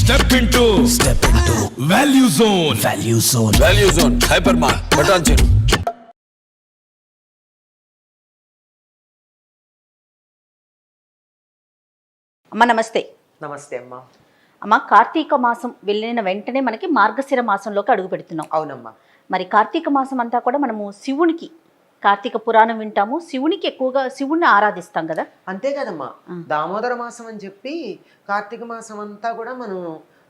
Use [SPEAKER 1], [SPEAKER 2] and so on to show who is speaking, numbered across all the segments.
[SPEAKER 1] Step into
[SPEAKER 2] Value Zone.
[SPEAKER 1] Value Zone. Hypermart. Button check.
[SPEAKER 3] అమ్మ నమస్తే.
[SPEAKER 4] నమస్తే అమ్మా.
[SPEAKER 3] అమ్మ, కార్తీక మాసం వెళ్ళిన వెంటనే మనకి మార్గశిర మాసంలోకి అడుగు పెడుతున్నాం.
[SPEAKER 4] అవునమ్మా.
[SPEAKER 3] మరి కార్తీక మాసం అంతా కూడా మనము శివునికి, కార్తీక పురాణం వింటాము, శివునికి ఎక్కువగా శివుణ్ణి ఆరాధిస్తాం కదా.
[SPEAKER 4] అంతే కదమ్మా. దామోదర మాసం అని చెప్పి కార్తీక మాసం అంతా కూడా మనం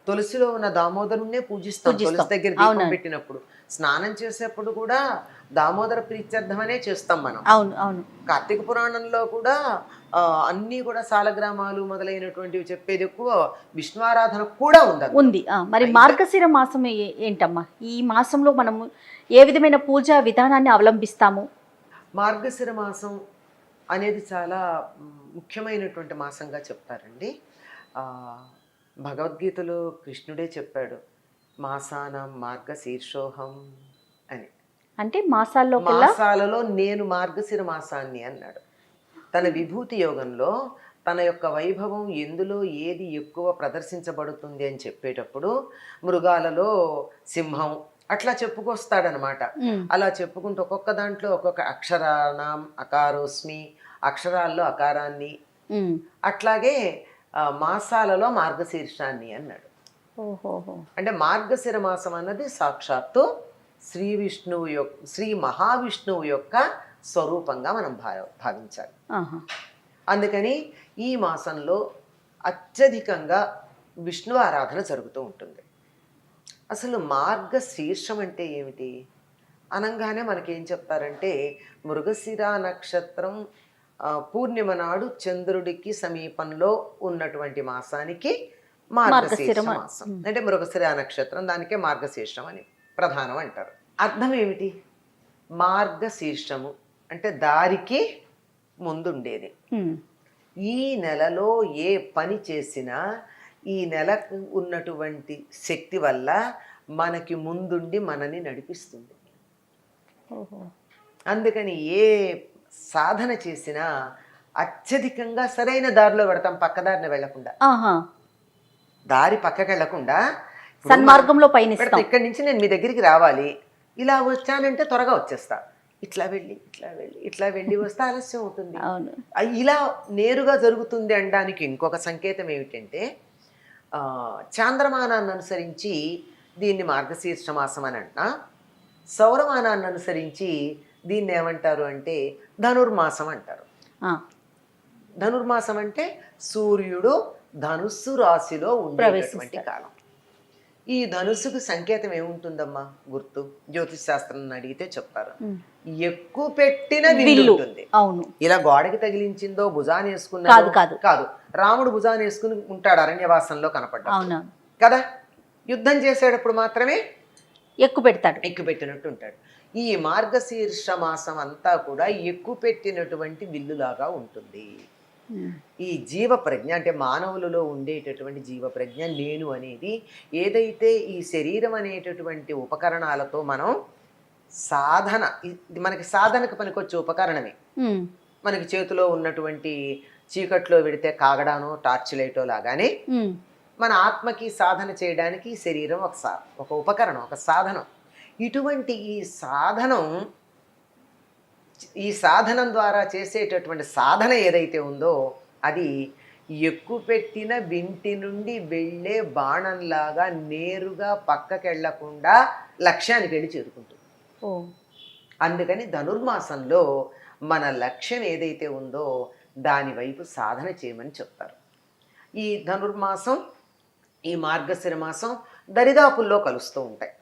[SPEAKER 4] తులసిలో ఉన్న దామోదరుణ్ణే పూజిస్తాం. తులసి దగ్గర దీపం పెట్టినప్పుడు, స్నానం చేసేప్పుడు కూడా దామోదర ప్రీత్యర్థమనే చేస్తాం మనం.
[SPEAKER 3] అవును అవును.
[SPEAKER 4] కార్తీక పురాణంలో కూడా అన్నీ కూడా సాలగ్రామాలు మొదలైనటువంటివి చెప్పేది ఎక్కువ. విష్ణు ఆరాధన కూడా ఉంది.
[SPEAKER 3] మరి మార్గశిర మాసం ఏంటమ్మా? ఈ మాసంలో మనము ఏ విధమైన పూజా విధానాన్ని అవలంబిస్తాము?
[SPEAKER 4] మార్గశిర మాసం అనేది చాలా ముఖ్యమైనటువంటి మాసంగా చెప్తారండి. భగవద్గీతలో కృష్ణుడే చెప్పాడు, మాసానం మార్గశీర్షోహం అని.
[SPEAKER 3] అంటే మాసాలలో
[SPEAKER 4] నేను మార్గశిర మాసాన్ని అన్నాడు. తన విభూతి యోగంలో తన యొక్క వైభవం ఎందులో ఏది ఎక్కువ ప్రదర్శించబడుతుంది అని చెప్పేటప్పుడు మృగాలలో సింహం అట్లా చెప్పుకొస్తాడనమాట. అలా చెప్పుకుంటూ ఒక్కొక్క దాంట్లో ఒక్కొక్క అక్షరానాం అకారోస్మి, అక్షరాల్లో అకారాన్ని, అట్లాగే మాసాలలో మార్గశీర్షాన్ని అన్నాడు. అంటే మార్గశిర మాసం అన్నది సాక్షాత్తు శ్రీ మహావిష్ణువు యొక్క స్వరూపంగా మనం భావించాలి. అందుకని ఈ మాసంలో అత్యధికంగా విష్ణు ఆరాధన జరుగుతూ ఉంటుంది. అసలు మార్గశీర్షం అంటే ఏమిటి అనగానే మనకేం చెప్తారంటే, మృగశిర నక్షత్రం పూర్ణిమ నాడు చంద్రుడికి సమీపంలో ఉన్నటువంటి మాసానికి మార్గశీర్ష మాసం అంటే మృగశిర నక్షత్రం, దానికే మార్గశీర్షం అని ప్రధానం అంటారు. అర్థం ఏమిటి? మార్గశీర్షము అంటే దారికి ముందుండేది. ఈ నెలలో ఏ పని చేసినా ఈ నెలకు ఉన్నటువంటి శక్తి వల్ల మనకి ముందుండి మనని నడిపిస్తుంది. అందుకని ఏ సాధన చేసినా అత్యధికంగా సరైన దారిలో పెడతాం, పక్కదారిని వెళ్లకుండా. దారి పక్కకి వెళ్లకుండా
[SPEAKER 3] సన్మార్గంలో పయనిస్తాం.
[SPEAKER 4] ఇక్కడి నుంచి నేను మీ దగ్గరికి రావాలి, ఇలా వచ్చానంటే త్వరగా వచ్చేస్తా, ఇట్లా వెళ్ళి వస్తే ఆలస్యం అవుతుంది. ఇలా నేరుగా జరుగుతుంది అనడానికి ఇంకొక సంకేతం ఏమిటంటే, చాంద్రమానాన్ని అనుసరించి దీన్ని మార్గశీర్ష మాసం అని అంటున్నా, సౌరమానాన్ని అనుసరించి దీన్ని ఏమంటారు అంటే ధనుర్మాసం అంటారు. ధనుర్మాసం అంటే సూర్యుడు ధనుస్సు రాశిలో ఉండేటటువంటి కాలం. ఈ ధనుస్సుకు సంకేతం ఏముంటుందమ్మా? గుర్తు జ్యోతిష్ శాస్త్రం అడిగితే చెప్తారు, ఎక్కువ పెట్టిన విల్లు ఉంటుంది. ఇలా గోడకి తగిలించిందో భుజాన్ని వేసుకున్నదో కాదు, రాముడు భుజాన్ని వేసుకుని ఉంటాడు అరణ్యవాసంలో కనపడ్డా కదా. యుద్ధం చేసేటప్పుడు మాత్రమే ఎక్కువ పెట్టినట్టు ఉంటాడు. ఈ మార్గశీర్ష మాసం అంతా కూడా ఎక్కువ పెట్టినటువంటి విల్లులాగా ఉంటుంది. ఈ జీవ ప్రజ్ఞ అంటే మానవులలో ఉండేటటువంటి జీవ ప్రజ్ఞ నేను అనేది ఏదైతే ఈ శరీరం అనేటటువంటి ఉపకరణాలతో మనం సాధన, మనకి సాధనకు పనికొచ్చే ఉపకరణమే. మనకి చేతిలో ఉన్నటువంటి చీకట్లో పెడితే కాగడానో టార్చ్ లైటో లాగానే మన ఆత్మకి సాధన చేయడానికి ఈ శరీరం ఒక ఉపకరణం, ఒక సాధనం. ఇటువంటి ఈ సాధనం ద్వారా చేసేటటువంటి సాధన ఏదైతే ఉందో అది ఎక్కువ పెట్టిన వింటి నుండి వెళ్ళే బాణంలాగా నేరుగా పక్కకెళ్లకుండా లక్ష్యానికి వెళ్ళి చేరుకుంటుంది. అందుకని ధనుర్మాసంలో మన లక్ష్యం ఏదైతే ఉందో దాని వైపు సాధన చేయమని చెప్తారు. ఈ ధనుర్మాసం, ఈ మార్గశిర మాసం దరిదాపుల్లో కలుస్తూ ఉంటాయి.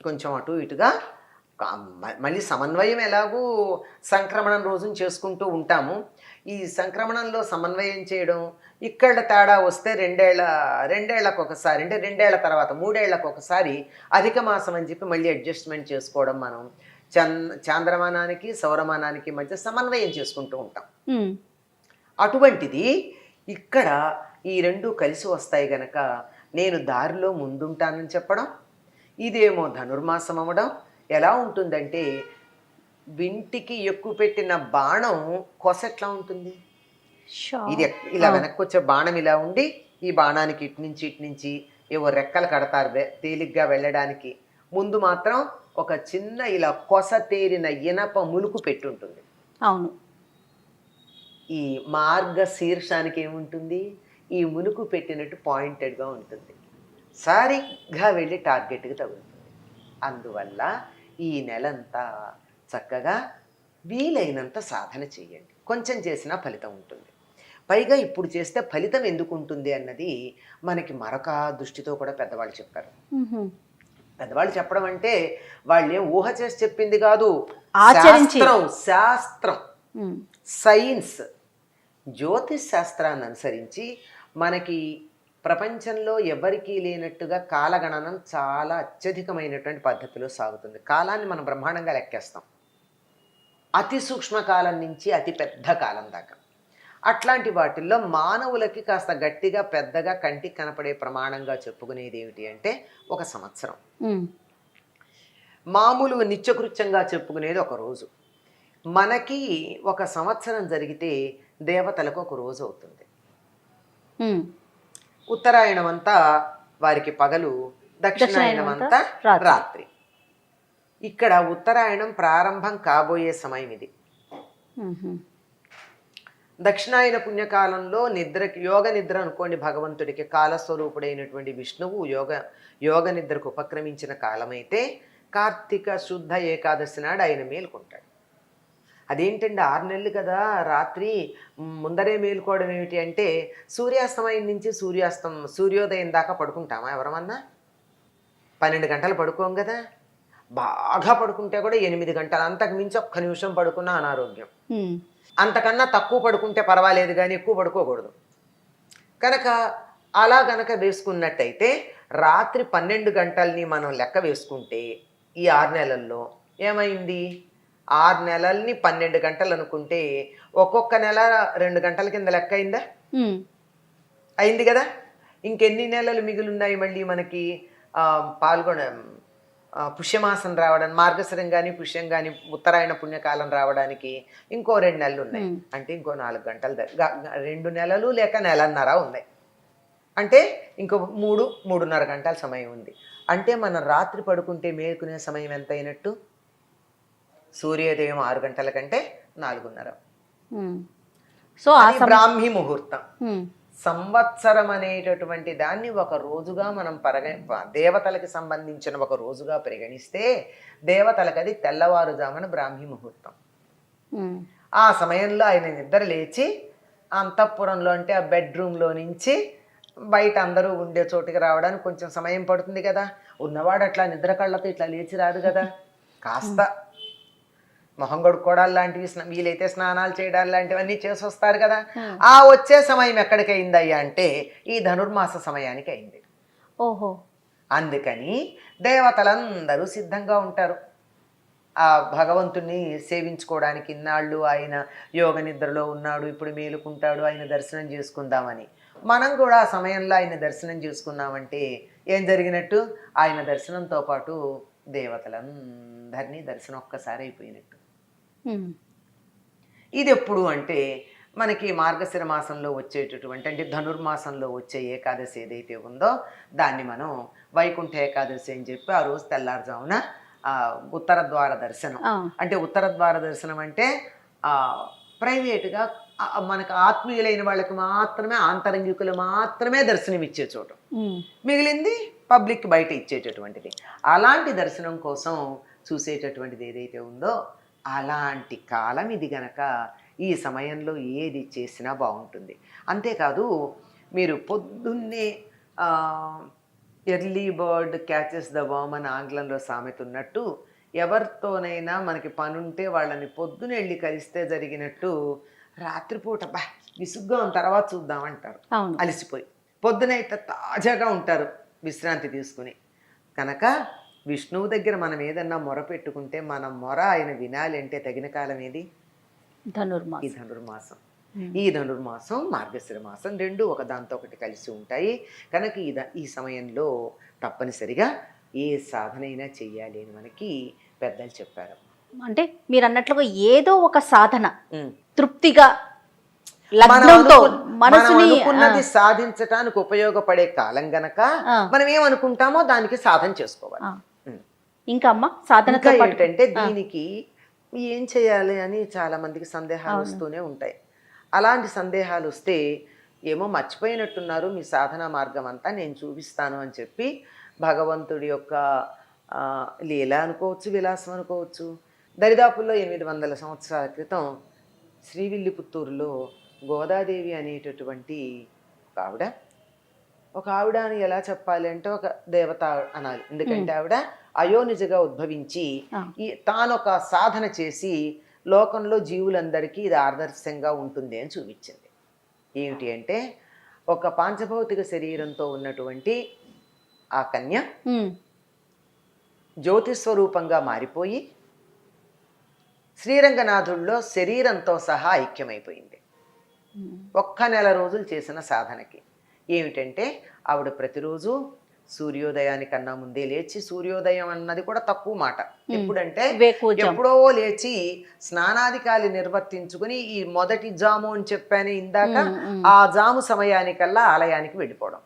[SPEAKER 4] కొంచెం అటు ఇటుగా మళ్ళీ సమన్వయం ఎలాగూ సంక్రమణం రోజున చేసుకుంటూ ఉంటాము. ఈ సంక్రమణంలో సమన్వయం చేయడం, ఇక్కడ తేడా వస్తే రెండేళ్లకు ఒకసారి, అంటే 2 ఏళ్ల తర్వాత 3 ఏళ్లకు ఒకసారి అధిక మాసం అని చెప్పి మళ్ళీ అడ్జస్ట్మెంట్ చేసుకోవడం, మనం చాంద్రమానానికి సౌరమానానికి మధ్య సమన్వయం చేసుకుంటూ ఉంటాం. అటువంటిది ఇక్కడ ఈ రెండు కలిసి వస్తాయి గనక నేను దారిలో ముందుంటానని చెప్పడం, ఇదేమో ధనుర్మాసం అవ్వడం. ఎలా ఉంటుందంటే, వింటికి ఎక్కువ పెట్టిన బాణం కొస ఎట్లా ఉంటుంది, ఇది ఇలా వెనక్కి వచ్చే బాణం ఇలా ఉండి ఈ బాణానికి ఇటు నుంచి ఏవో రెక్కలు కడతారు తేలిగ్గా వెళ్ళడానికి. ముందు మాత్రం ఒక చిన్న ఇలా కొస తేరిన ఇనప ములుకు పెట్టుంటుంది.
[SPEAKER 3] అవును.
[SPEAKER 4] ఈ మార్గశీర్షానికి ఏముంటుంది, ఈ ములుకు పెట్టినట్టు పాయింటెడ్గా ఉంటుంది, సరిగ్గా వెళ్ళి టార్గెట్కి తగులుతుంది. అందువల్ల ఈ నెలంతా చక్కగా వీలైనంత సాధన చేయండి. కొంచెం చేసినా ఫలితం ఉంటుంది. పైగా ఇప్పుడు చేస్తే ఫలితం ఎందుకు ఉంటుంది అన్నది మనకి మరొక దృష్టితో కూడా పెద్దవాళ్ళు చెప్పారు. పెద్దవాళ్ళు చెప్పడం అంటే వాళ్ళే ఊహ చేసి చెప్పింది కాదు, శాస్త్రం సైన్స్ జ్యోతిష్ శాస్త్రాన్ని అనుసరించి మనకి ప్రపంచంలో ఎవరికీ లేనట్టుగా కాలగణనం చాలా అత్యధికమైనటువంటి పద్ధతిలో సాగుతుంది. కాలాన్ని మనం బ్రహ్మాండంగా లెక్కేస్తాం, అతి సూక్ష్మ కాలం నుంచి అతి పెద్ద కాలం దాకా. అట్లాంటి వాటిల్లో మానవులకి కాస్త గట్టిగా పెద్దగా కంటికి కనపడే ప్రమాణంగా చెప్పుకునేది ఏమిటి అంటే ఒక సంవత్సరం. మామూలు నిత్యకృత్యంగా చెప్పుకునేది ఒక రోజు. మనకి ఒక సంవత్సరం జరిగితే దేవతలకు ఒక రోజు అవుతుంది. ఉత్తరాయణం అంతా వారికి పగలు, దక్షిణాయనం అంతా రాత్రి. ఇక్కడ ఉత్తరాయణం ప్రారంభం కాబోయే సమయం ఇది. దక్షిణాయన పుణ్యకాలంలో నిద్రకి యోగ నిద్ర అనుకోండి, భగవంతుడికి కాలస్వరూపుడైనటువంటి విష్ణువు యోగ నిద్రకు ఉపక్రమించిన కాలమైతే కార్తీక శుద్ధ ఏకాదశి నాడు ఆయన మేలుకుంటాడు. అదేంటండి 6 నెలలు కదా, రాత్రి ముందరే మేలుకోవడం ఏమిటి అంటే సూర్యాస్తమయం నుంచి సూర్యోదయం దాకా పడుకుంటామా ఎవరమన్నా? 12 గంటలు పడుకోం కదా. బాగా పడుకుంటే కూడా 8 గంటలు, అంతకు మించి ఒక్క నిమిషం పడుకున్నా అనారోగ్యం. అంతకన్నా తక్కువ పడుకుంటే పర్వాలేదు కానీ ఎక్కువ పడుకోకూడదు. కనుక అలా గనక వేసుకున్నట్టయితే రాత్రి 12 గంటల్ని మనం లెక్క వేసుకుంటే ఈ 6 నెలల్లో ఏమైంది, 6 నెలల్ని 12 గంటలు అనుకుంటే ఒక్కొక్క నెల 2 గంటల కింద లెక్క అయిందా? అయింది కదా. ఇంకెన్ని నెలలు మిగిలిన్నాయి మళ్ళీ మనకి పుష్యమాసం రావడానికి, మార్గశిరం కానీ పుష్యం కానీ ఉత్తరాయణ పుణ్యకాలం రావడానికి ఇంకో 2 నెలలు ఉన్నాయి. అంటే ఇంకో 4 గంటలు, 2 నెలలు లేక నెలన్నర ఉన్నాయి. అంటే ఇంకో 3-3.5 గంటల సమయం ఉంది. అంటే మనం రాత్రి పడుకుంటే మేలుకునే సమయం ఎంత అయినట్టు? సూర్యోదయం 6 గంటల కంటే 4:30. సో బ్రాహ్మీ ముహూర్తం. సంవత్సరం అనేటటువంటి దాన్ని ఒక రోజుగా మనం దేవతలకి సంబంధించిన ఒక రోజుగా పరిగణిస్తే దేవతలకు అది తెల్లవారుజామున బ్రాహ్మీ ముహూర్తం. ఆ సమయంలో ఆయన నిద్ర లేచి అంతఃపురంలో అంటే ఆ బెడ్రూమ్లో నుంచి బయట అందరూ ఉండే చోటుకి రావడానికి కొంచెం సమయం పడుతుంది కదా. ఉన్నవాడు అట్లా నిద్ర కళ్ళతో ఇట్లా లేచి రాదు కదా, కాస్త మొహం కడుక్కోవడాలు లాంటివి, వీలైతే స్నానాలు చేయడాలు లాంటివన్నీ చేసి వస్తారు కదా. ఆ వచ్చే సమయం ఎక్కడికి అయిందయ్యా అంటే ఈ ధనుర్మాస సమయానికి అయింది.
[SPEAKER 3] ఓహో.
[SPEAKER 4] అందుకని దేవతలందరూ సిద్ధంగా ఉంటారు ఆ భగవంతుణ్ణి సేవించుకోవడానికి. ఇన్నాళ్ళు ఆయన యోగ నిద్రలో ఉన్నాడు, ఇప్పుడు మేలుకుంటాడు, ఆయన దర్శనం చేసుకుందామని. మనం కూడా ఆ సమయంలో ఆయన దర్శనం చేసుకున్నామంటే ఏం జరిగినట్టు? ఆయన దర్శనంతో పాటు దేవతలందరినీ దర్శనం ఒక్కసారి అయిపోయినట్టు. ఇది ఎప్పుడు అంటే మనకి మార్గశిర మాసంలో వచ్చేటటువంటి అంటే ధనుర్మాసంలో వచ్చే ఏకాదశి ఏదైతే ఉందో దాన్ని మనం వైకుంఠ ఏకాదశి అని చెప్పి ఆ రోజు తెల్లారుజామున ఉత్తర ద్వార దర్శనం. అంటే ఉత్తర ద్వార దర్శనం అంటే ప్రైవేట్గా మనకు ఆత్మీయులైన వాళ్ళకి మాత్రమే, ఆంతరంగికులు మాత్రమే దర్శనం ఇచ్చే చోటు, మిగిలింది పబ్లిక్ బయట ఇచ్చేటటువంటిది. అలాంటి దర్శనం కోసం చూసేటటువంటిది ఏదైతే ఉందో అలాంటి కాలం ఇది గనక ఈ సమయంలో ఏది చేసినా బాగుంటుంది. అంతేకాదు మీరు పొద్దున్నే early bird catches the worm అని ఆంగ్లంలో సామెత ఉన్నట్టు ఎవరితోనైనా మనకి పనుంటే వాళ్ళని పొద్దున వెళ్ళి కలిస్తే జరిగినట్టు రాత్రిపూట విసుగ్గా ఉన్న తర్వాత చూద్దామంటారు, అలసిపోయి. పొద్దునైతే తాజాగా ఉంటారు విశ్రాంతి తీసుకుని. కనుక విష్ణువు దగ్గర మనం ఏదన్నా మొర పెట్టుకుంటే మన మొర ఆయన వినాలి అంటే తగిన కాలం ఏది? ఈ ధనుర్మాసం. ఈ ధనుర్మాసం మార్గశిర మాసం రెండు ఒకదాంతో ఒకటి కలిసి ఉంటాయి. కనుక ఈ సమయంలో తప్పనిసరిగా ఏ సాధనైనా చెయ్యాలి అని మనకి పెద్దలు చెప్పారు.
[SPEAKER 3] అంటే మీరు అన్నట్లుగా ఏదో ఒక సాధన తృప్తిగా లగ్నంతో
[SPEAKER 4] మనం
[SPEAKER 3] మనసుని
[SPEAKER 4] అనుకున్నది సాధించటానికి ఉపయోగపడే కాలం గనక మనం ఏమనుకుంటామో దానికి సాధన చేసుకోవాలి.
[SPEAKER 3] ఇంకా అమ్మ సాధనతో
[SPEAKER 4] ఇంకా
[SPEAKER 3] పాటు
[SPEAKER 4] ఏంటంటే దీనికి ఏం చేయాలి అని చాలా మందికి సందేహాలు వస్తూనే ఉంటాయి. అలాంటి సందేహాలు వస్తే ఏమో మర్చిపోయినట్టున్నారు, మీ సాధనా మార్గం అంతా నేను చూపిస్తాను అని చెప్పి భగవంతుడి యొక్క లీల అనుకోవచ్చు, విలాసం అనుకోవచ్చు. దరిదాపుల్లో 800 సంవత్సరాల క్రితం శ్రీవిల్లిపుత్తూరులో గోదాదేవి అనేటటువంటి ఒక ఆవిడ అని ఎలా చెప్పాలి అంటే ఒక దేవత అనాలి. ఎందుకంటే ఆవిడ అయోనిజగా ఉద్భవించి తానొక సాధన చేసి లోకంలో జీవులందరికీ ఇది ఆదర్శంగా ఉంటుంది అని చూపించింది. ఏమిటి అంటే ఒక పాంచభౌతిక శరీరంతో ఉన్నటువంటి ఆ కన్య జ్యోతిస్వరూపంగా మారిపోయి శ్రీరంగనాథుల్లో శరీరంతో సహా ఐక్యమైపోయింది. ఒక్క నెల రోజులు చేసిన సాధనకి. ఏమిటంటే ఆవిడ ప్రతిరోజు సూర్యోదయానికన్నా ముందే లేచి, సూర్యోదయం అన్నది కూడా తక్కువ మాట, ఎప్పుడంటే ఎప్పుడో లేచి స్నానాధికాలు నిర్వర్తించుకుని ఈ మొదటి జాము అని చెప్పాను ఇందాక, ఆ జాము సమయానికల్లా ఆలయానికి వెళ్ళిపోవడం.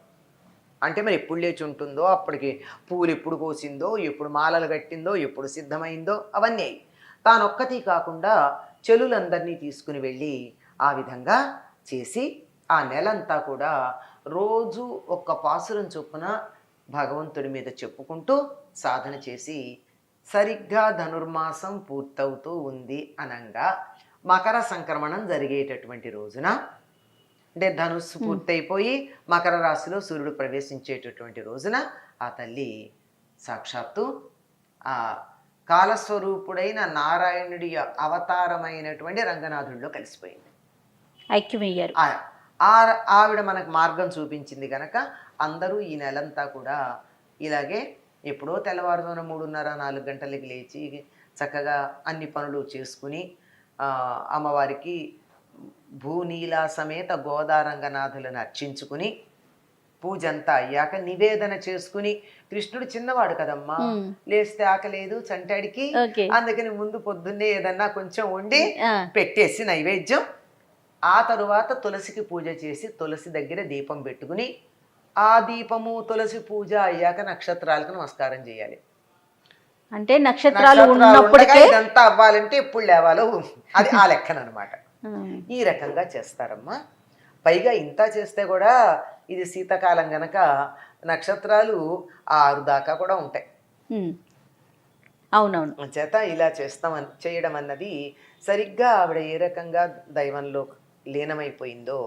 [SPEAKER 4] అంటే మరి ఎప్పుడు లేచి ఉంటుందో, అప్పటికి పూలు ఎప్పుడు కోసిందో, ఎప్పుడు మాలలు కట్టిందో, ఎప్పుడు సిద్ధమైందో అవన్నీ. తానొక్కటి కాకుండా చెలులందరినీ తీసుకుని వెళ్ళి ఆ విధంగా చేసి ఆ నెలంతా కూడా రోజు ఒక్క పాసురం చొప్పున భగవంతుడి మీద చెప్పుకుంటూ సాధన చేసి సరిగ్గా ధనుర్మాసం పూర్తవుతూ ఉంది అనంగా మకర సంక్రమణం జరిగేటటువంటి రోజున, అంటే ధనుస్సు పూర్తయిపోయి మకర రాశిలో సూర్యుడు ప్రవేశించేటటువంటి రోజున ఆ తల్లి సాక్షాత్తు ఆ కాలస్వరూపుడైన నారాయణుడి అవతారమైనటువంటి రంగనాథుడిలో కలిసిపోయింది,
[SPEAKER 3] ఐక్యమయ్యారు.
[SPEAKER 4] ఆవిడ మనకు మార్గం చూపించింది కనుక అందరూ ఈ నెలంతా కూడా ఇలాగే ఎప్పుడో తెల్లవారుజామున 3:30-4 గంటలకి లేచి చక్కగా అన్ని పనులు చేసుకుని అమ్మవారికి భూనీలా సమేత గోదారంగనాథులను అర్చించుకుని పూజ అంతా అయ్యాక నివేదన చేసుకుని, కృష్ణుడు చిన్నవాడు కదమ్మా, లేస్తే ఆకలేదు చంటాడికి, అందుకని ముందు పొద్దున్నే ఏదన్నా కొంచెం వండి పెట్టేసి నైవేద్యం, ఆ తరువాత తులసికి పూజ చేసి తులసి దగ్గర దీపం పెట్టుకుని ఆ దీపము తులసి పూజ అయ్యాక నక్షత్రాలకు నమస్కారం చేయాలి.
[SPEAKER 3] అంటే నక్షత్రాలు ఉన్నప్పటికే
[SPEAKER 4] ఇదంతా అవ్వాలంటే ఎప్పుడు లేవాలో అది ఆ లెక్కనమాట. ఈ రకంగా చేస్తారమ్మా. పైగా ఇంత చేస్తే కూడా ఇది శీతాకాలం గనక నక్షత్రాలు 6 దాకా కూడా ఉంటాయి.
[SPEAKER 3] అవునవును.
[SPEAKER 4] చేత ఇలా చేయడం అన్నది సరిగ్గా ఆవిడ ఏ రకంగా దైవంలో లీనమైపోయిందో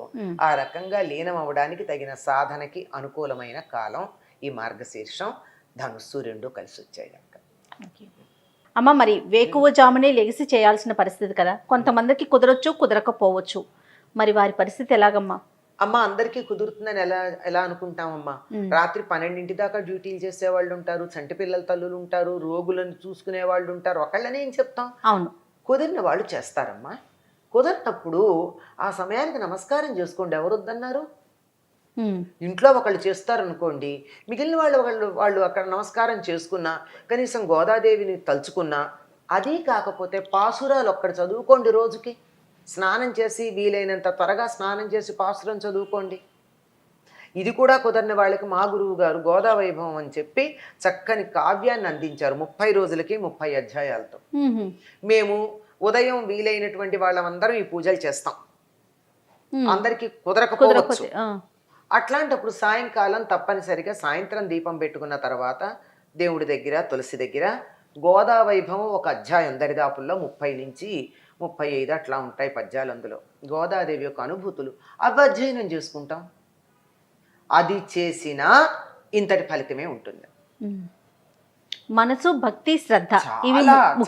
[SPEAKER 4] ఆ రకంగా లీనం అవ్వడానికి తగిన సాధనకి అనుకూలమైన కాలం ఈ మార్గశీర్షం, ధనుస్సు 2 కలిసి వచ్చాయి కనుక.
[SPEAKER 3] అమ్మ మరి వేకువజామునే లెగిసి చేయాల్సిన పరిస్థితి కదా, కొంతమందికి కుదరొచ్చు కుదరకపోవచ్చు, మరి వారి పరిస్థితి ఎలాగమ్మా?
[SPEAKER 4] అమ్మ అందరికీ కుదురుతుందని ఎలా అనుకుంటామమ్మా. రాత్రి 12 దాకా డ్యూటీలు చేసే వాళ్ళు ఉంటారు, చంటి పిల్లల తల్లులు ఉంటారు, రోగులను చూసుకునే వాళ్ళు ఉంటారు, ఒకళ్ళనే ఏం చెప్తాం.
[SPEAKER 3] అవును,
[SPEAKER 4] కుదిరిన వాళ్ళు చేస్తారమ్మా. కుదరినప్పుడు ఆ సమయానికి నమస్కారం చేసుకోండి, ఎవరు వద్దన్నారు. ఇంట్లో ఒకళ్ళు చేస్తారనుకోండి, మిగిలిన వాళ్ళు అక్కడ నమస్కారం చేసుకున్నా, కనీసం గోదాదేవిని తలుచుకున్నా, అది కాకపోతే పాసురాలు ఒక్కడ చదువుకోండి. రోజుకి స్నానం చేసి వీలైనంత త్వరగా స్నానం చేసి పాసురం చదువుకోండి. ఇది కూడా కుదరని వాళ్ళకి మా గురువు గారు గోదా వైభవం అని చెప్పి చక్కని కావ్యాన్ని అందించారు. 30 రోజులకి 30 అధ్యాయాలతో. మేము ఉదయం వీలైనటువంటి వాళ్ళందరం ఈ పూజలు చేస్తాం, అందరికీ కుదరకపోవచ్చు. అట్లాంటప్పుడు సాయంకాలం తప్పనిసరిగా సాయంత్రం దీపం పెట్టుకున్న తర్వాత దేవుడి దగ్గర తులసి దగ్గర గోదా వైభవం ఒక అధ్యాయం, దరిదాపుల్లో 30 నుంచి 35 అట్లా ఉంటాయి పద్యాలు. అందులో గోదాదేవి యొక్క అనుభూతులు అవి అధ్యయనం చేసుకుంటాం. అది చేసినా ఇంతటి ఫలితమే ఉంటుంది.
[SPEAKER 3] మనసు, భక్తి, శ్రద్ధ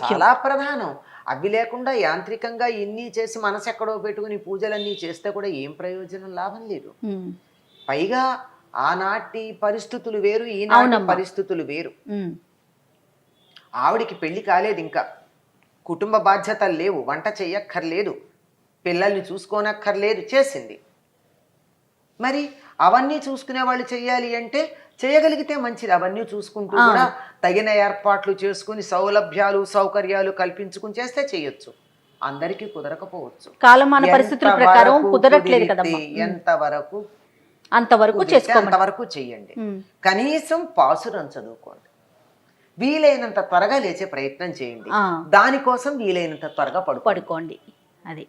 [SPEAKER 4] చాలా ప్రధానం. అవి లేకుండా యాంత్రికంగా ఇన్ని చేసి మనసు ఎక్కడో పెట్టుకుని పూజలన్నీ చేస్తే కూడా ఏం ప్రయోజనం, లాభం లేదు. పైగా ఆనాటి పరిస్థితులు వేరు, ఈనాటి పరిస్థితులు వేరు. ఆవిడికి పెళ్లి కాలేదు, ఇంకా కుటుంబ బాధ్యతలు లేవు, వంట చెయ్యక్కర్లేదు, పిల్లల్ని చూసుకోనక్కర్లేదు, చేసింది. మరి అవన్నీ చూసుకునే వాళ్ళు చెయ్యాలి అంటే చేయగలిగితే మంచిది. అవన్నీ చూసుకుంటూ కూడా తగిన ఏర్పాట్లు చేసుకుని సౌలభ్యాలు సౌకర్యాలు కల్పించుకుని చేస్తే చేయొచ్చు. అందరికీ కుదరకపోవచ్చు.
[SPEAKER 3] కాలమాన పరిస్థితుల ప్రకారం
[SPEAKER 4] ఎంతవరకు
[SPEAKER 3] కుదరట్లేదు
[SPEAKER 4] కుదిరితే
[SPEAKER 3] కదమ్మా.
[SPEAKER 4] ఎంతవరకు
[SPEAKER 3] అంతవరకు
[SPEAKER 4] కుదిరితే
[SPEAKER 3] చేసుకోమని.
[SPEAKER 4] అంతవరకు చెయ్యండి.
[SPEAKER 3] ఉమ్.
[SPEAKER 4] కనీసం పాసురం చదువుకోండి. వీలైనంత త్వరగా లేచే ప్రయత్నం చేయండి.
[SPEAKER 3] ఆ.
[SPEAKER 4] దానికోసం వీలైనంత త్వరగా
[SPEAKER 3] పడుకోండి. అది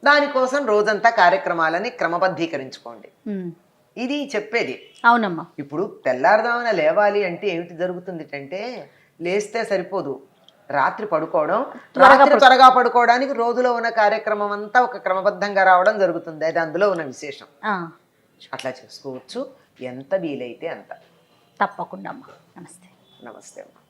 [SPEAKER 4] దానికోసం రోజంతా కార్యక్రమాలని క్రమబద్ధీకరించుకోండి.
[SPEAKER 3] ఉమ్.
[SPEAKER 4] ఇది చెప్పేది.
[SPEAKER 3] అవునమ్మా.
[SPEAKER 4] ఇప్పుడు తెల్లారుదామన లేవాలి అంటే ఏమిటి జరుగుతుంది అంటే, లేస్తే సరిపోదు, రాత్రి పడుకోవడం, రాత్రి త్వరగా పడుకోవడానికి రోజులో ఉన్న కార్యక్రమం అంతా ఒక క్రమబద్ధంగా రావడం జరుగుతుంది. అది అందులో ఉన్న విశేషం. అట్లా చేసుకోవచ్చు, ఎంత వీలైతే అంత.
[SPEAKER 3] తప్పకుండా అమ్మా. నమస్తే.
[SPEAKER 4] నమస్తే అమ్మా.